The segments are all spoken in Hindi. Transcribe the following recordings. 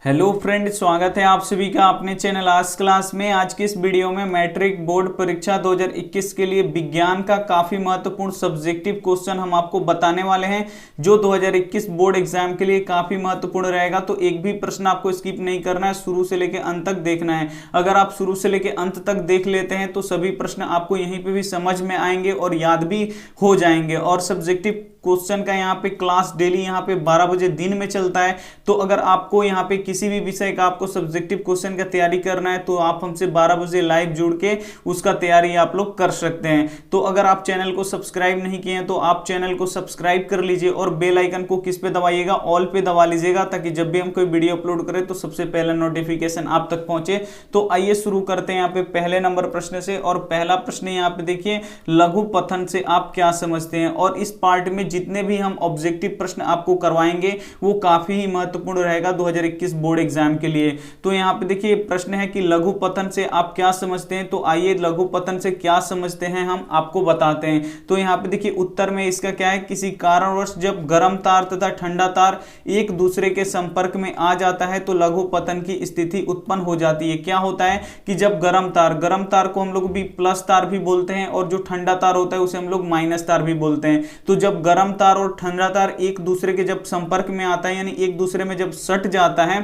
हेलो फ्रेंड, स्वागत है आप सभी का अपने चैनल आज क्लास में। आज की इस वीडियो में मैट्रिक बोर्ड परीक्षा 2021 के लिए विज्ञान का काफी महत्वपूर्ण सब्जेक्टिव क्वेश्चन हम आपको बताने वाले हैं, जो 2021 बोर्ड एग्जाम के लिए काफी महत्वपूर्ण रहेगा। तो एक भी प्रश्न आपको स्किप नहीं करना है, शुरू से लेकर अंत तक देखना है। अगर आप शुरू से लेकर अंत तक देख लेते हैं तो सभी प्रश्न आपको यहीं पे भी समझ में आएंगे और याद भी हो जाएंगे। और सब्जेक्टिव क्वेश्चन का यहाँ पे क्लास डेली यहाँ पे 12 बजे दिन में चलता है। तो अगर आपको यहाँ पे किसी भी विषय का आपको सब्जेक्टिव क्वेश्चन का तैयारी करना है तो आप हमसे 12 बजे लाइव जुड़ के उसका तैयारी आप लोग कर सकते हैं। तो अगर आप चैनल को सब्सक्राइब नहीं किए हैं तो आप चैनल को सब्सक्राइब कर लीजिए और बेल आइकन को किस पे दबाइएगा, ऑल पे दबा लीजिएगा, ताकि जब भी हम कोई वीडियो अपलोड करें तो सबसे पहले नोटिफिकेशन आप तक पहुंचे। तो आइए शुरू करते हैं यहाँ पे पहले नंबर प्रश्न से। और पहला प्रश्न यहाँ पे देखिए, लघु पथन से आप क्या समझते हैं। और इस पार्ट में जितने भी हम ऑब्जेक्टिव प्रश्न आपको करवाएंगे वो काफी ही महत्वपूर्ण रहेगा 2021 बोर्ड एग्जाम के लिए। तो यहाँ पे देखिए प्रश्न है कि लघु पतन से आप क्या समझते हैं। तो आइए लघु पतन से क्या समझते हैं हम आपको बताते हैं। तो यहाँ पे देखिए उत्तर में इसका क्या है, किसी कारणवश जब गर्म तार तथा ठंडा तार एक दूसरे के संपर्क में आ जाता है तो लघु पतन की स्थिति उत्पन्न हो जाती है। क्या होता है कि जब गर्म तार को हम लोग भी प्लस तार भी बोलते हैं और जो ठंडा तार होता है उसे हम लोग माइनस तार भी बोलते हैं। तो जब गर्म तार और ठंडा तार एक दूसरे के जब संपर्क में आता है, यानी एक दूसरे में जब सट जाता है,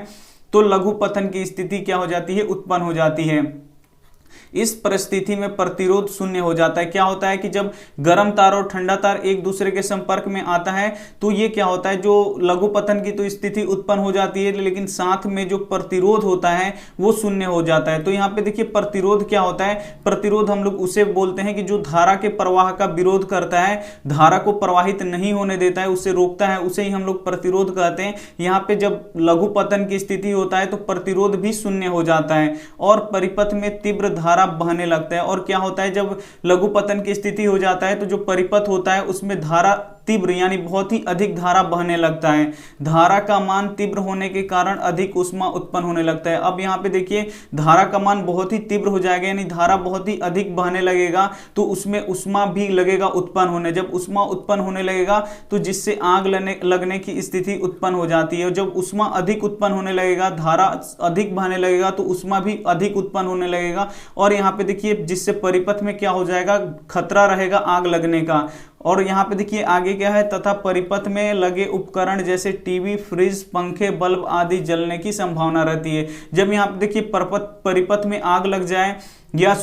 तो लघु पतन की स्थिति क्या हो जाती है, उत्पन्न हो जाती है। इस परिस्थिति में प्रतिरोध शून्य हो जाता है। क्या होता है कि जब गर्म तार और ठंडा तार एक दूसरे के संपर्क में आता है तो ये क्या होता है, जो लघु पतन की तो स्थिति उत्पन्न हो जाती है, लेकिन साथ में जो प्रतिरोध होता है वो शून्य हो जाता है। तो यहाँ पे देखिए प्रतिरोध क्या होता है, प्रतिरोध हम लोग उसे बोलते हैं कि जो धारा के प्रवाह का विरोध करता है, धारा को प्रवाहित नहीं होने देता है, उसे रोकता है, उसे ही हम लोग प्रतिरोध कहते हैं। यहाँ पे जब लघु पतन की स्थिति होता है तो प्रतिरोध भी शून्य हो जाता है और परिपथ में तीव्र धारा बहने लगता है। और क्या होता है, जब लघु पतन की स्थिति हो जाता है तो जो परिपथ होता है उसमें धारा तीव्र यानी बहुत ही अधिक धारा बहने लगता है। धारा का मान तीव्र होने के कारण अधिक ऊष्मा उत्पन्न होने लगता है। अब यहाँ पे देखिए धारा का मान बहुत ही तीव्र हो जाएगा, यानी धारा बहुत ही अधिक बहने लगेगा तो उसमें ऊष्मा भी लगेगा उत्पन्न होने। जब ऊष्मा उत्पन्न होने लगेगा तो जिससे आग लगने की स्थिति उत्पन्न हो जाती है। जब ऊष्मा अधिक उत्पन्न होने लगेगा, धारा अधिक बहने लगेगा तो ऊष्मा भी अधिक उत्पन्न होने लगेगा। और यहाँ पे देखिए जिससे परिपथ में क्या हो जाएगा, खतरा रहेगा आग लगने का। और यहाँ पे देखिए आगे क्या है, तथा परिपथ में लगे उपकरण जैसे टीवी, फ्रिज, पंखे, बल्ब आदि जलने की संभावना रहती है। जब यहाँ पे देखिए परिपथ में आग लग जाए या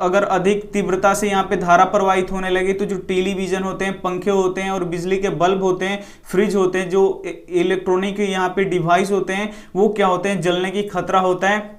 अगर अधिक तीव्रता से यहाँ पे धारा प्रवाहित होने लगे तो जो टेलीविजन होते हैं, पंखे होते हैं और बिजली के बल्ब होते हैं, फ्रिज होते हैं, जो इलेक्ट्रॉनिक यहाँ पे डिवाइस होते हैं, वो क्या होते हैं, जलने की खतरा होता है।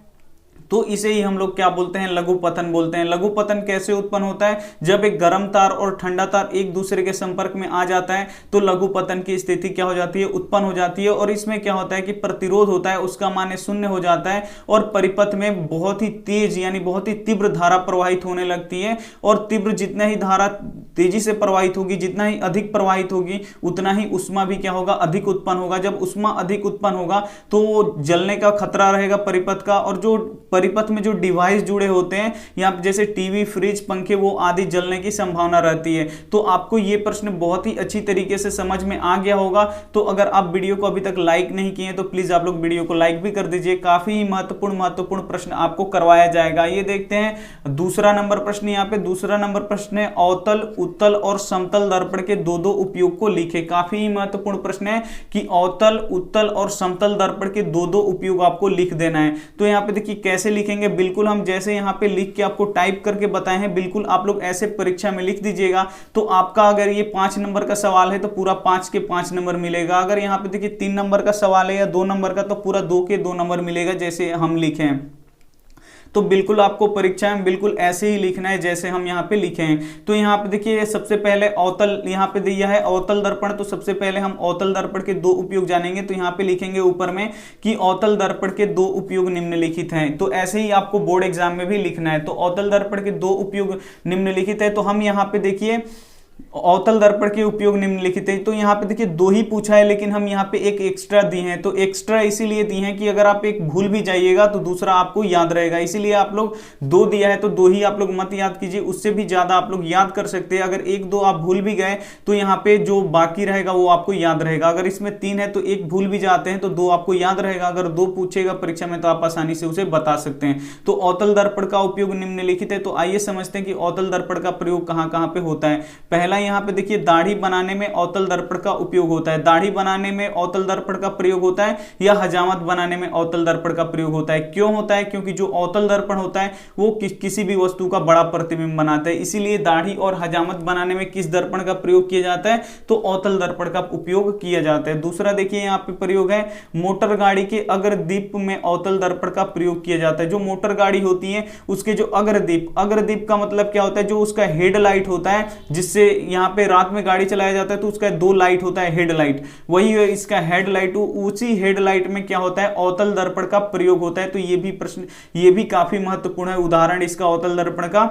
तो इसे ही हम लोग क्या बोलते हैं, लघु पतन बोलते हैं। लघु पतन कैसे उत्पन्न होता है, जब एक गर्म तार और ठंडा तार एक दूसरे के संपर्क में आ जाता है तो लघु पतन की स्थिति क्या हो जाती है, उत्पन्न हो जाती है। और इसमें क्या होता है कि प्रतिरोध होता है उसका मान शून्य हो जाता है और परिपथ में बहुत ही तेज यानी बहुत ही तीव्र धारा प्रवाहित होने लगती है। और तीव्र जितना ही धारा तेजी से प्रवाहित होगी, जितना ही अधिक प्रवाहित होगी, उतना ही ऊष्मा भी क्या होगा, अधिक उत्पन्न होगा। जब ऊष्मा अधिक उत्पन्न होगा तो जलने का खतरा रहेगा परिपथ का। और जो परिपथ में जो डिवाइस जुड़े होते हैं यहाँ पे जैसे टीवी, फ्रिज, पंखे, वो आदि जलने की संभावना रहती है। तो आपको ये प्रश्न बहुत ही अच्छी तरीके से समझ में आ गया होगा। तो अगर आप वीडियो को अभी तक लाइक नहीं किए तो प्लीज आप लोग वीडियो को लाइक भी कर दीजिए। काफी ही महत्वपूर्ण प्रश्न आपको करवाया जाएगा। ये देखते हैं दूसरा नंबर प्रश्न। यहाँ पे दूसरा नंबर प्रश्न है, अवतल, उत्तल और समतल दर्पण के दो उपयोग को लिखे। काफी ही महत्वपूर्ण प्रश्न है कि अवतल, उत्तल और समतल दर्पण के दो उपयोग आपको लिख देना है। तो यहाँ पे देखिए कैसे लिखेंगे, बिल्कुल हम जैसे यहाँ पे लिख के आपको टाइप करके बताए हैं, बिल्कुल आप लोग ऐसे परीक्षा में लिख दीजिएगा। तो आपका अगर ये 5 नंबर का सवाल है तो पूरा 5 के 5 नंबर मिलेगा। अगर यहाँ पे देखिए 3 नंबर का सवाल है या 2 नंबर का तो पूरा 2 के 2 नंबर मिलेगा, जैसे हम लिखे हैं। तो बिल्कुल आपको परीक्षा में बिल्कुल ऐसे ही लिखना है जैसे हम यहाँ पे लिखे हैं। तो यहाँ पे देखिए सबसे पहले अवतल यहाँ पे दिया है, अवतल दर्पण। तो सबसे पहले हम अवतल दर्पण के 2 उपयोग जानेंगे। तो यहाँ पे लिखेंगे ऊपर में कि अवतल दर्पण के 2 उपयोग निम्नलिखित हैं। तो ऐसे ही आपको बोर्ड एग्जाम में भी लिखना है। तो अवतल दर्पण के 2 उपयोग निम्नलिखित है। तो हम यहाँ पे देखिए अवतल दर्पण के उपयोग निम्नलिखित है। तो यहाँ पे देखिए दो ही पूछा है, लेकिन हम यहाँ पे एक एक्स्ट्रा दिए हैं। तो एक्स्ट्रा इसीलिए दिए हैं कि अगर आप एक भूल भी जाइएगा तो दूसरा आपको याद रहेगा, इसीलिए आप लोग दो दिया है तो दो ही आप लोग मत याद कीजिए, उससे भी ज्यादा आप लोग याद कर सकते हैं। अगर एक दो आप भूल भी गए तो यहाँ पे जो बाकी रहेगा वो आपको याद रहेगा। अगर इसमें तीन है तो एक भूल भी जाते हैं तो दो आपको याद रहेगा। अगर दो पूछेगा परीक्षा में तो आप आसानी से उसे बता सकते हैं। तो अवतल दर्पण का उपयोग निम्नलिखित है। तो आइए समझते हैं कि अवतल दर्पण का प्रयोग कहां कहां पे होता है। पहला यहाँ पे देखिए दाढ़ी बनाने में अवतल दर्पण का उपयोग होता है। दाढ़ी बनाने में अवतल दर्पण का प्रयोग होता है या हजामत बनाने में अवतल दर्पण का प्रयोग होता है। क्यों होता है? क्योंकि जो अवतल दर्पण होता है वो किसी भी वस्तु का बड़ा प्रतिबिंब बनाता है, इसीलिए दाढ़ी और हजामत बनाने में किस दर्पण का प्रयोग किया जाता है? तो अवतल दर्पण का उपयोग किया जाता है। दूसरा देखिए यहाँ पे प्रयोग है मोटर गाड़ी के अग्रदीप में अवतल दर्पण का प्रयोग किया जाता है। जो मोटर गाड़ी होती है उसके जो अग्रदीप, अग्रदीप का मतलब क्या होता है? जो उसका हेडलाइट होता है, जिससे यहाँ पे रात में गाड़ी चलाया जाता है तो उसका दो लाइट होता है, हेडलाइट, वही है इसका हेडलाइट। उसी हेडलाइट में क्या होता है? अवतल दर्पण का प्रयोग होता है। तो ये भी प्रश्न, ये भी काफी महत्वपूर्ण है, उदाहरण इसका अवतल दर्पण का।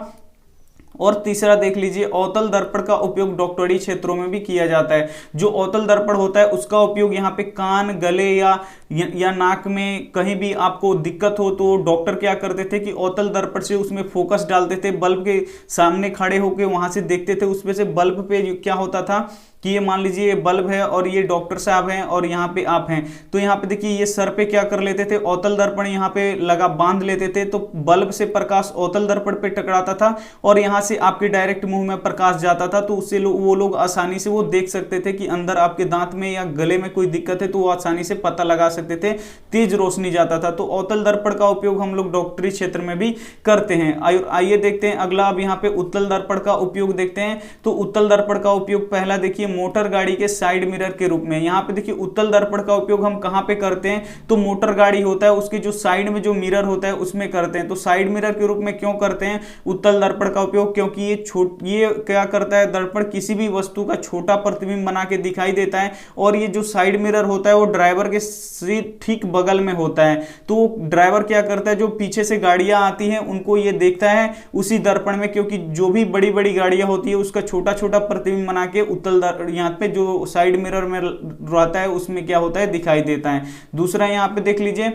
और तीसरा देख लीजिए, अवतल दर्पण का उपयोग डॉक्टरी क्षेत्रों में भी किया जाता है। जो अवतल दर्पण होता है उसका उपयोग यहाँ पे कान, गले या नाक में कहीं भी आपको दिक्कत हो तो डॉक्टर क्या करते थे कि अवतल दर्पण से उसमें फोकस डालते थे, बल्ब के सामने खड़े होकर वहां से देखते थे, उसमें से बल्ब पे क्या होता था कि ये मान लीजिए ये बल्ब है और ये डॉक्टर साहब हैं और यहाँ पे आप हैं, तो यहाँ पे देखिए ये सर पे क्या कर लेते थे? अवतल दर्पण यहाँ पे लगा बांध लेते थे, तो बल्ब से प्रकाश अवतल दर्पण पे टकराता था और यहाँ से आपके डायरेक्ट मुंह में प्रकाश जाता था। तो उससे वो लोग आसानी से वो देख सकते थे कि अंदर आपके दांत में या गले में कोई दिक्कत है, तो वो आसानी से पता लगा सकते थे, तेज रोशनी जाता था। तो अवतल दर्पण का उपयोग हम लोग डॉक्टरी क्षेत्र में भी करते हैं। आइए देखते हैं अगला, अब यहाँ पे उत्तल दर्पण का उपयोग देखते हैं। तो उत्तल दर्पण का उपयोग पहला देखिए मोटर गाड़ी के साइड मिरर के रूप में। यहाँ पे देखिए उत्तल दर्पण का उपयोग हम कहां पे करते हैं? तो मोटर गाड़ी होता है उसके जो साइड में जो मिरर होता है उसमें करते हैं। तो साइड मिरर के रूप में क्यों करते हैं उत्तल दर्पण का उपयोग? क्योंकि ये क्या करता है? दर्पण किसी भी वस्तु का छोटा प्रतिबिंब बना के दिखाई देता है, और ये जो साइड मिरर होता है वो ड्राइवर के ठीक बगल में होता है। तो ड्राइवर क्या करता है, जो पीछे से गाड़ियां आती हैं उनको ये देखता है उसी दर्पण में, क्योंकि जो भी बड़ी बड़ी गाड़ियां होती है उसका छोटा छोटा प्रतिबिंब बना के उत्तल यहाँ पे जो साइड मिरर में रहता है उसमें क्या होता है? दिखाई देता है। दूसरा यहाँ पे देख लीजिए,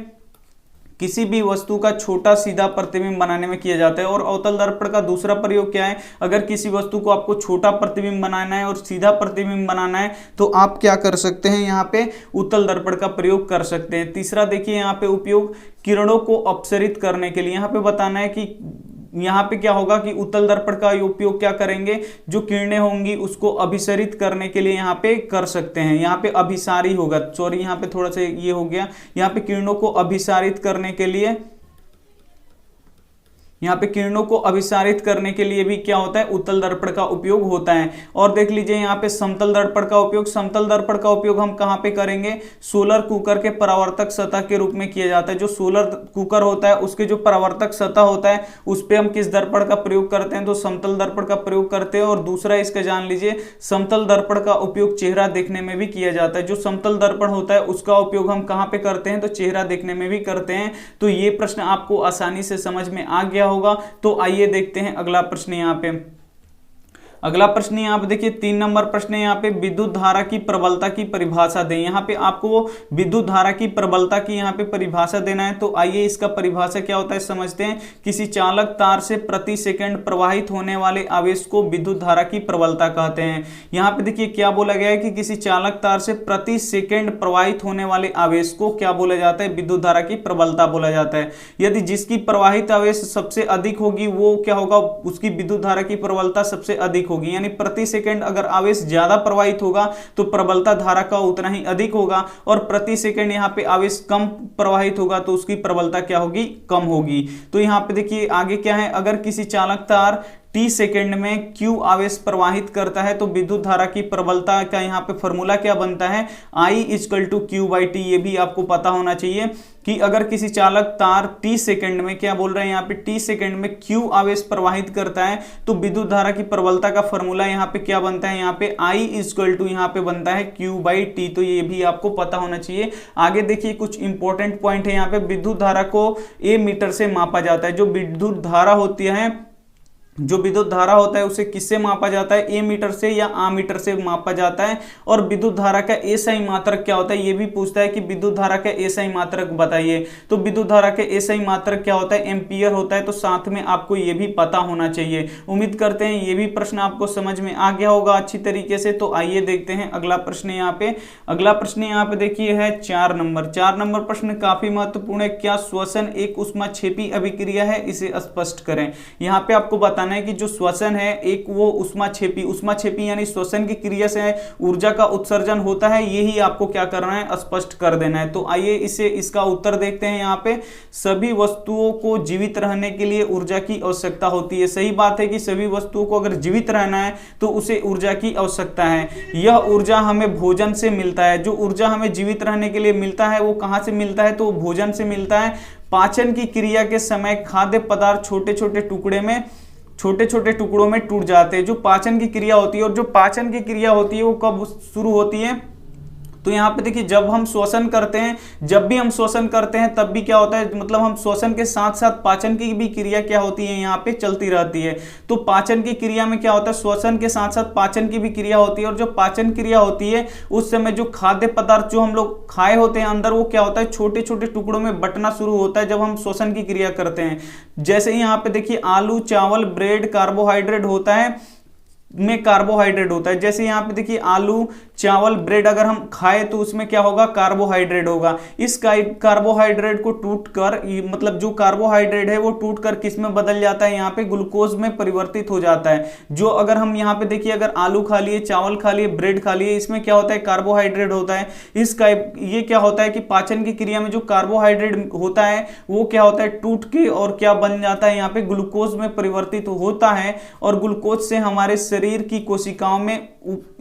किसी भी वस्तु का छोटा सीधा प्रतिबिंब बनाने में किया जाता है। और अवतल दर्पण का दूसरा प्रयोग क्या है? अगर किसी वस्तु को आपको छोटा प्रतिबिंब बनाना है और सीधा प्रतिबिंब बनाना है तो आप क्या कर सकते हैं? यहाँ पे उत्तल दर्पण का प्रयोग कर सकते हैं। तीसरा देखिए यहाँ पे उपयोग किरणों को अपसरित करने के लिए। यहाँ पे बताना है कि यहाँ पे क्या होगा कि उत्तल दर्पण का उपयोग क्या करेंगे? जो किरणें होंगी उसको अभिसरित करने के लिए यहाँ पे कर सकते हैं। यहाँ पे अभिसारी होगा, सॉरी यहाँ पे थोड़ा सा ये हो गया, यहाँ पे किरणों को अभिसारित करने के लिए, यहाँ पे किरणों को अभिसारित करने के लिए भी क्या होता है? उत्तल दर्पण का उपयोग होता है। और देख लीजिए यहाँ पे समतल दर्पण का उपयोग। समतल दर्पण का उपयोग हम कहाँ पे करेंगे? सोलर कुकर के परावर्तक सतह के रूप में किया जाता है। जो सोलर कुकर होता है उसके जो परावर्तक सतह होता है उस पर हम किस दर्पण का प्रयोग करते हैं? तो समतल दर्पण का प्रयोग करते हैं। और दूसरा इसका जान लीजिए, समतल दर्पण का उपयोग चेहरा देखने में भी किया जाता है। जो समतल दर्पण होता है उसका उपयोग हम कहाँ पे करते हैं? तो चेहरा देखने में भी करते हैं। तो ये प्रश्न आपको आसानी से समझ में आ गया होगा। तो आइए देखते हैं अगला प्रश्न। यहाँ पे अगला प्रश्न यहाँ पे देखिए 3 नंबर प्रश्न है। यहाँ पे विद्युत धारा की प्रबलता की परिभाषा दें। यहाँ पे आपको विद्युत धारा की प्रबलता की यहाँ पे परिभाषा देना है। तो आइए इसका परिभाषा क्या होता है समझते हैं। किसी चालक तार से प्रति सेकंड प्रवाहित होने वाले आवेश को विद्युत धारा की प्रबलता कहते हैं। यहाँ पे देखिए क्या बोला गया है कि किसी चालक तार से प्रति सेकंड प्रवाहित होने वाले आवेश को क्या बोला जाता है? विद्युत धारा की प्रबलता बोला जाता है। यदि जिसकी प्रवाहित आवेश सबसे अधिक होगी वो क्या होगा? उसकी विद्युत धारा की प्रबलता सबसे अधिक होगी। यानी प्रति सेकंड अगर आवेश ज्यादा प्रवाहित होगा तो प्रबलता धारा का उतना ही अधिक होगा, और प्रति सेकंड यहाँ पे आवेश कम प्रवाहित होगा तो उसकी प्रबलता क्या होगी? कम होगी। तो यहाँ पे देखिए आगे क्या है, अगर किसी चालक तार t सेकंड में q आवेश प्रवाहित करता है तो विद्युत धारा की प्रबलता का यहाँ पे फॉर्मूला क्या बनता है? I = Q/T। ये भी आपको पता होना चाहिए कि अगर किसी चालक तार t सेकंड में, क्या बोल रहे हैं यहाँ पे, t सेकंड में q आवेश प्रवाहित करता है तो विद्युत धारा की प्रबलता का फॉर्मूला यहाँ पे क्या बनता है? यहाँ पे I = यहाँ पे बनता है Q/T। तो ये भी आपको पता होना चाहिए। आगे देखिए कुछ इंपॉर्टेंट पॉइंट है। यहाँ पे विद्युत धारा को A मीटर से मापा जाता है। जो विद्युत धारा होती है जो विद्युत धारा होता है उसे किससे मापा जाता है, ए मीटर से या आमीटर से मापा जाता है। और विद्युत धारा का एसआई मात्रक क्या होता है, ये भी पूछता है कि विद्युत धारा का एसआई मात्रक बताइए। तो विद्युत धारा का एसआई मात्रक क्या होता है, एम्पियर होता है। तो साथ में आपको ये भी पता होना चाहिए। उम्मीद करते हैं ये भी प्रश्न आपको समझ में आ गया होगा अच्छी तरीके से। तो आइए देखते हैं अगला प्रश्न यहाँ पे। अगला प्रश्न यहाँ पे देखिए है 4 नंबर। 4 नंबर प्रश्न काफी महत्वपूर्ण है। क्या श्वसन एक ऊष्माक्षेपी अभिक्रिया है, इसे स्पष्ट करें। यहाँ पे आपको बताना है कि जो श्वसन है एक वो ऊष्माक्षेपी यानी श्वसन की क्रिया से ऊर्जा का उत्सर्जन होता है, यही आपको क्या करना है, स्पष्ट कर देना है। तो आइए इसका उत्तर देखते हैं। यहाँ पे सभी वस्तुओं को जीवित रहने के लिए ऊर्जा की आवश्यकता होती है। सही बात है कि सभी वस्तुओं को अगर जीवित रहना है तो उसे ऊर्जा की आवश्यकता है। यह ऊर्जा हमें भोजन से मिलता है। जो ऊर्जा हमें जीवित रहने के लिए मिलता है वो कहां से मिलता है, तो भोजन से मिलता है। पाचन की क्रिया के समय खाद्य पदार्थ छोटे छोटे टुकड़ों में टूट जाते हैं। जो पाचन की क्रिया होती है, और जो पाचन की क्रिया होती है वो कब शुरू होती है, तो यहाँ पे देखिए जब हम श्वसन करते हैं, जब भी हम श्वसन करते हैं तब भी क्या होता है, मतलब हम श्वसन के साथ साथ पाचन की भी क्रिया क्या होती है, यहाँ पे चलती रहती है। तो पाचन की क्रिया में क्या होता है, श्वसन के साथ साथ पाचन की भी क्रिया होती है। और जो पाचन क्रिया होती है उस समय जो खाद्य पदार्थ जो हम लोग खाए होते हैं अंदर, वो क्या होता है, छोटे छोटे टुकड़ों में बंटना शुरू होता है जब हम श्वसन की क्रिया करते हैं। जैसे यहाँ पे देखिए आलू, चावल, ब्रेड कार्बोहाइड्रेट होता है, में कार्बोहाइड्रेट होता है। जैसे यहाँ पे देखिए आलू, चावल, ब्रेड अगर हम खाए तो उसमें क्या होगा, कार्बोहाइड्रेट होगा। इस कार्बोहाइड्रेट को टूटकर, मतलब जो कार्बोहाइड्रेट है वो टूटकर किस में बदल जाता है, यहाँ पे ग्लूकोज में परिवर्तित हो जाता है। जो अगर हम यहाँ पे देखिए अगर आलू खा लिए, चावल खा लिए, ब्रेड खा लिए, इसमें क्या होता है, कार्बोहाइड्रेट होता है। ये क्या होता है कि पाचन की क्रिया में जो कार्बोहाइड्रेट होता है वो क्या होता है, टूट के और क्या बन जाता है, यहाँ पे ग्लूकोज में परिवर्तित होता है। और ग्लूकोज से हमारे शरीर की कोशिकाओं में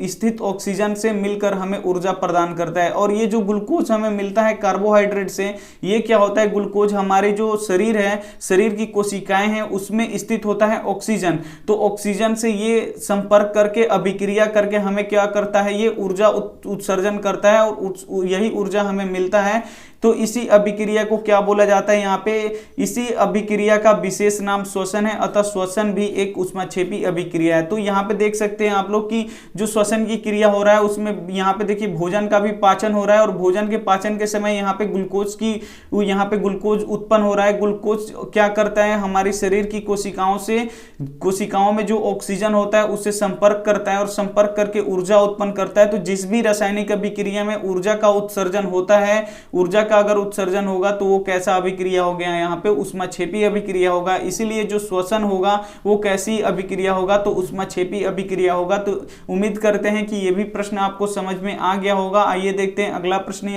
स्थित ऑक्सीजन से मिलकर हमें ऊर्जा प्रदान करता है। और ये जो ग्लूकोज हमें मिलता है कार्बोहाइड्रेट से, ये क्या होता है, ग्लूकोज हमारे जो शरीर है, शरीर की कोशिकाएं हैं, उसमें स्थित होता है ऑक्सीजन। तो ऑक्सीजन से ये संपर्क करके अभिक्रिया करके हमें क्या करता है, ये ऊर्जा उत्सर्जन करता है और यही ऊर्जा हमें मिलता है। तो इसी अभिक्रिया को क्या बोला जाता है, यहाँ पे इसी अभिक्रिया का विशेष नाम श्वसन है। अतः श्वसन भी एक ऊष्माक्षेपी अभिक्रिया है। तो यहाँ पे देख सकते हैं आप लोग कि जो श्वसन की क्रिया हो रहा है उसमें यहाँ पे देखिए भोजन का भी पाचन हो रहा है, और भोजन के पाचन के समय यहाँ पे ग्लूकोज उत्पन्न हो रहा है। ग्लूकोज क्या करता है, हमारी शरीर की कोशिकाओं में जो ऑक्सीजन होता है उससे संपर्क करता है, और संपर्क करके ऊर्जा उत्पन्न करता है। तो जिस भी रासायनिक अभिक्रिया में ऊर्जा का उत्सर्जन होता है, ऊर्जा का अगर उत्सर्जन होगा तो वो कैसा अभिक्रिया हो गया, यहाँ पे ऊष्माक्षेपी अभिक्रिया होगा। इसीलिए जो श्वसन होगा वो कैसी अभिक्रिया होगा, तो ऊष्माक्षेपी अभिक्रिया होगा। तो उम्मीद करते हैं कि ये भी प्रश्न आपको समझ में आ गया होगा। आइए देखते हैं अगला प्रश्न।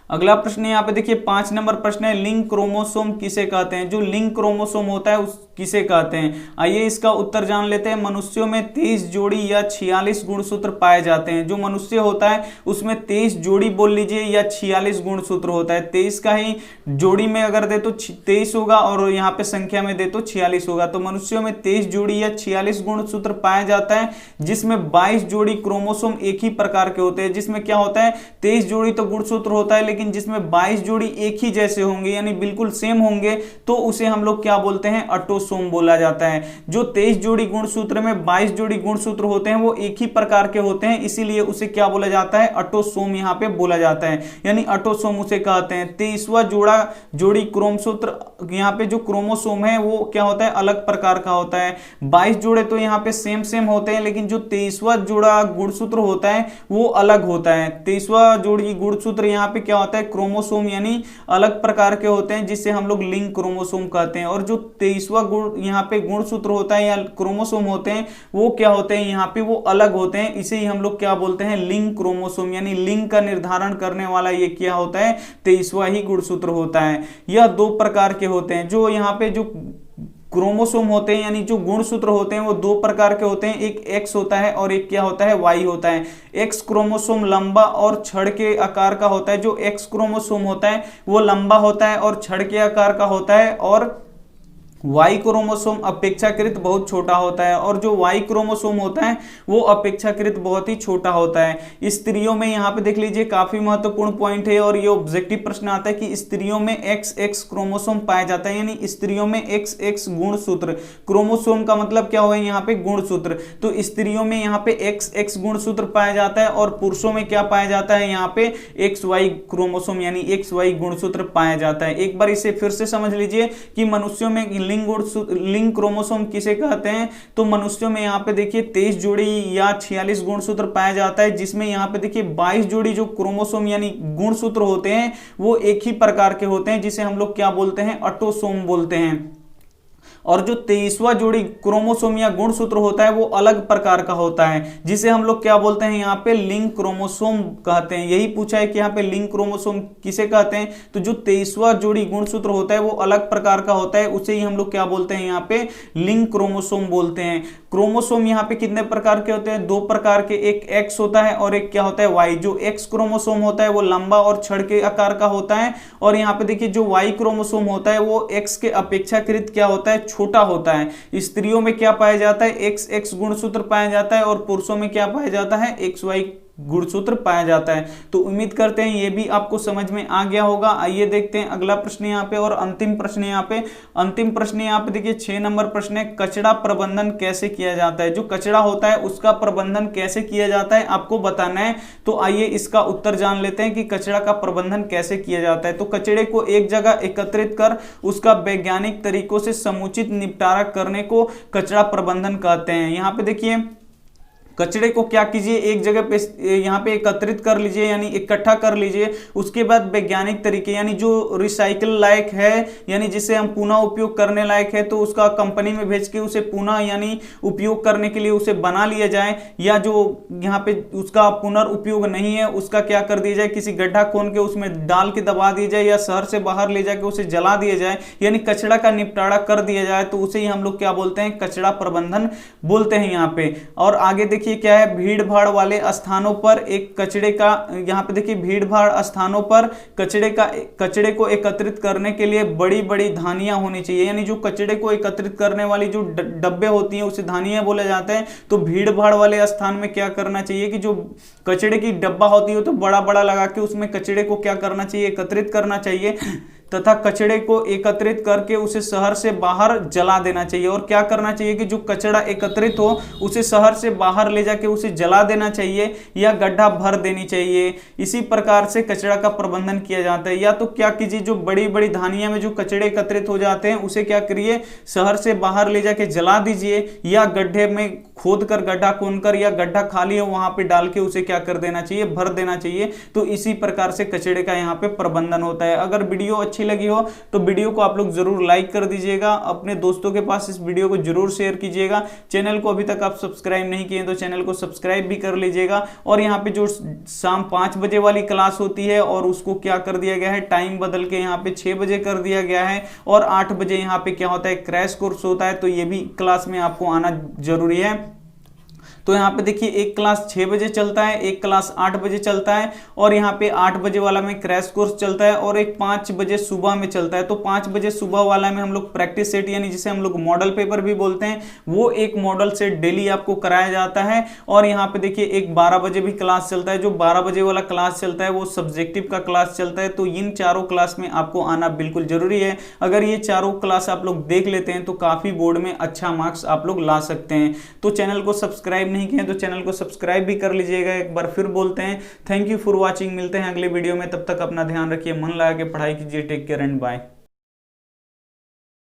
अगला प्रश्न यहाँ पे देखिए 5 नंबर प्रश्न है, लिंग क्रोमोसोम किसे कहते हैं। जो लिंग क्रोमोसोम होता है उस किसे कहते हैं, आइए इसका उत्तर जान लेते हैं। मनुष्यों में 23 जोड़ी या 46 गुणसूत्र पाए जाते हैं। जो मनुष्य होता है उसमें 23 जोड़ी बोल लीजिए या 46 गुणसूत्र होता है। 23 का ही जोड़ी में अगर दे तो 23 होगा, और यहाँ पे संख्या में दे तो 46 होगा। तो मनुष्यों में 23 जोड़ी या 46 गुणसूत्र पाया जाता है, जिसमें 22 जोड़ी क्रोमोसोम एक ही प्रकार के होते हैं। जिसमें क्या होता है, 23 जोड़ी तो गुणसूत्र होता है, लेकिन जिसमें 22 जोड़ी एक ही जैसे होंगे यानी बिल्कुल सेम होंगे, तो उसे हम लोग क्या बोलते हैं, ऑटोसोम बोला जाता है। जो 23 जोड़ी गुणसूत्र में 22 जोड़ी गुणसूत्र होते हैं वो एक ही प्रकार के होते हैं, इसीलिए उसे क्या बोला जाता है, ऑटोसोम यहाँ पे बोला जाता है, यानी ऑटोसोम उसे कहते हैं। 23वां जोड़ी क्रोमसूत्र, यहाँ पे जो क्रोमोसोम है वो क्या होता है, अलग प्रकार का होता है। 22 जोड़े तो यहाँ पे सेम होते हैं, लेकिन जो 23वां जोड़ा गुणसूत्र होता है वो अलग होता है। 23वां जोड़ी गुणसूत्र यहाँ पे क्या होता है, क्रोमोसोम यानी अलग प्रकार के होते हैं, जिससे हम लोग लिंग क्रोमोसोम कहते हैं। और जो 23वां यहाँ पे गुणसूत्र होता है या क्रोमोसोम होते हैं वो क्या होते हैं, यहाँ पे वो अलग होते हैं। इसे ही हम लोग क्या बोलते हैं, लिंग क्रोमोसोम, यानी लिंग का निर्धारण करने वाला ये क्या होता है, 23वां ही गुणसूत्र होता है। यह 2 प्रकार के होते हैं। जो यहाँ पे जो क्रोमोसोम होते हैं यानी जो गुणसूत्र होते हैं वो 2 प्रकार के होते हैं, एक एक्स होता है और एक क्या होता है, वाई होता है। एक्स क्रोमोसोम लंबा और छड़ के आकार का होता है। जो एक्स क्रोमोसोम होता है वो लंबा होता है और छड़ के आकार का होता है, और वाई क्रोमोसोम अपेक्षाकृत बहुत छोटा होता है, और जो वाई क्रोमोसोम होता है वो अपेक्षाकृत बहुत ही छोटा होता है। स्त्रियों में यहाँ पे देख लीजिए काफी महत्वपूर्ण पॉइंट है, और ये ऑब्जेक्टिव प्रश्न आता है कि स्त्रियों में XX क्रोमोसोम पाया जाता है, यानी स्त्रियों में XX गुणसूत्र। क्रोमोसोम का मतलब क्या हुआ यहाँ पे गुणसूत्र, तो स्त्रियों में यहाँ पे XX गुणसूत्र पाया जाता है, और पुरुषों में क्या पाया जाता है यहाँ पे XY क्रोमोसोम यानी XY गुणसूत्र पाया जाता है। एक बार इसे फिर से समझ लीजिए कि मनुष्यों में लिंग क्रोमोसोम किसे कहते हैं, तो मनुष्यों में यहाँ पे देखिए 23 जोड़ी या 46 गुणसूत्र पाया जाता है, जिसमें यहाँ पे देखिए 22 जोड़ी जो क्रोमोसोम यानी गुणसूत्र होते हैं वो एक ही प्रकार के होते हैं, जिसे हम लोग क्या बोलते हैं, ऑटोसोम बोलते हैं। और जो 23वां जोड़ी क्रोमोसोम या गुणसूत्र होता है वो अलग प्रकार का होता है, जिसे हम लोग क्या बोलते हैं यहाँ पे लिंग क्रोमोसोम कहते हैं। यही पूछा है कि यहाँ पे लिंग क्रोमोसोम किसे कहते हैं, तो जो 23वां जोड़ी गुणसूत्र होता है वो अलग प्रकार का होता है, उसे ही हम लोग क्या बोलते हैं यहाँ पे लिंग क्रोमोसोम बोलते हैं। क्रोमोसोम यहाँ पे कितने प्रकार के होते हैं, 2 प्रकार के, एक एक्स होता है और एक क्या होता है वाई। जो एक्स क्रोमोसोम होता है वो लंबा और छड़ के आकार का होता है, और यहाँ पे देखिए जो वाई क्रोमोसोम होता है वो एक्स के अपेक्षाकृत क्या होता है, छोटा होता है। स्त्रियों में क्या पाया जाता है, XX गुणसूत्र पाया जाता है, और पुरुषों में क्या पाया जाता है, XY गुणसूत्र पाया जाता है। तो उम्मीद करते हैं ये भी आपको समझ में आ गया होगा। आइए देखते हैं अगला प्रश्न यहाँ पे, और अंतिम प्रश्न यहाँ पे। अंतिम प्रश्न यहाँ पे देखिए 6 नंबर प्रश्न है, कचरा प्रबंधन कैसे किया जाता है। जो कचरा होता है उसका प्रबंधन कैसे किया जाता है आपको बताना है। तो आइए इसका उत्तर जान लेते हैं कि कचरा का प्रबंधन कैसे किया जाता है। तो कचरे को एक जगह एकत्रित कर उसका वैज्ञानिक तरीकों से समुचित निपटारा करने को कचरा प्रबंधन कहते हैं। यहाँ पे देखिए कचरे को क्या कीजिए, एक जगह पे यहाँ पे एकत्रित कर लीजिए यानी इकट्ठा कर लीजिए। उसके बाद वैज्ञानिक तरीके यानी जो रिसाइकिल लायक है यानी जिसे हम पुनः उपयोग करने लायक है, तो उसका कंपनी में भेज के उसे पुनः यानी उपयोग करने के लिए उसे बना लिया जाए, या जो यहाँ पे उसका पुनर्उपयोग नहीं है उसका क्या कर दिया जाए, किसी गड्ढा खोन के उसमें डाल के दबा दिया जाए, या शहर से बाहर ले जाके उसे जला दिया जाए, यानी कचरा का निपटारा कर दिया जाए। तो उसे ही हम लोग क्या बोलते हैं, कचरा प्रबंधन बोलते हैं यहाँ पे। और आगे देखिए क्या है, भीड़ भाड़ वाले स्थानों पर एक कचरे का, यहाँ पे देखिए भीड़ भाड़ स्थानों पर कचरे को एकत्रित करने के लिए बड़ी बड़ी धानियां होनी चाहिए, यानी जो कचरे को एकत्रित करने वाली जो डब्बे होती हैं उसे धानियां बोले जाते हैं। तो भीड़ भाड़ वाले स्थान में क्या करना चाहिए कि जो कचरे की डब्बा होती है तो बड़ा बड़ा लगा के उसमें कचरे को क्या करना चाहिए, एकत्रित करना चाहिए, तथा कचरे को एकत्रित करके उसे शहर से बाहर जला देना चाहिए। और क्या करना चाहिए कि जो कचरा एकत्रित हो उसे शहर से बाहर ले जाके उसे जला देना चाहिए या गड्ढा भर देनी चाहिए। इसी प्रकार से कचरा का प्रबंधन किया जाता है। या तो क्या कीजिए, जो बड़ी बड़ी धानियां में जो कचरे एकत्रित हो जाते हैं उसे क्या करिए, शहर से बाहर ले जाके जला दीजिए, या गड्ढे में खोद कर, गड्ढा खोदकर या गड्ढा खाली है वहां पे डाल के उसे क्या कर देना चाहिए, भर देना चाहिए। तो इसी प्रकार से कचरे का यहाँ पे प्रबंधन होता है। अगर वीडियो अच्छी लगी हो तो वीडियो को आप लोग जरूर लाइक कर दीजिएगा, अपने दोस्तों के पास इस वीडियो को जरूर शेयर कीजिएगा। चैनल को अभी तक आप सब्सक्राइब नहीं किए तो चैनल को सब्सक्राइब भी कर लीजिएगा। और यहाँ पे जो शाम 5 बजे वाली क्लास होती है और उसको क्या कर दिया गया है, टाइम बदल के यहाँ पे 6 बजे कर दिया गया है, और 8 बजे यहाँ पे क्या होता है, क्रैश कोर्स होता है। तो ये भी क्लास में आपको आना जरूरी है। तो यहाँ पे देखिए एक क्लास 6 बजे चलता है, एक क्लास 8 बजे चलता है, और यहाँ पे 8 बजे वाला में क्रैश कोर्स चलता है, और एक 5 बजे सुबह में चलता है। तो 5 बजे सुबह वाला में हम लोग प्रैक्टिस सेट यानी जिसे हम लोग मॉडल पेपर भी बोलते हैं, वो एक मॉडल सेट डेली आपको कराया जाता है। और यहाँ पे देखिए एक 12 बजे भी क्लास चलता है। जो 12 बजे वाला क्लास चलता है वो सब्जेक्टिव का क्लास चलता है। तो इन चारों क्लास में आपको आना बिल्कुल जरूरी है। अगर ये चारों क्लास आप लोग देख लेते हैं तो काफी बोर्ड में अच्छा मार्क्स आप लोग ला सकते हैं। तो चैनल को सब्सक्राइब नहीं किए तो चैनल को सब्सक्राइब भी कर लीजिएगा। एक बार फिर बोलते हैं थैंक यू फॉर वॉचिंग। मिलते हैं अगले वीडियो में, तब तक अपना ध्यान रखिए, मन लगा के पढ़ाई कीजिए। Take care and bye.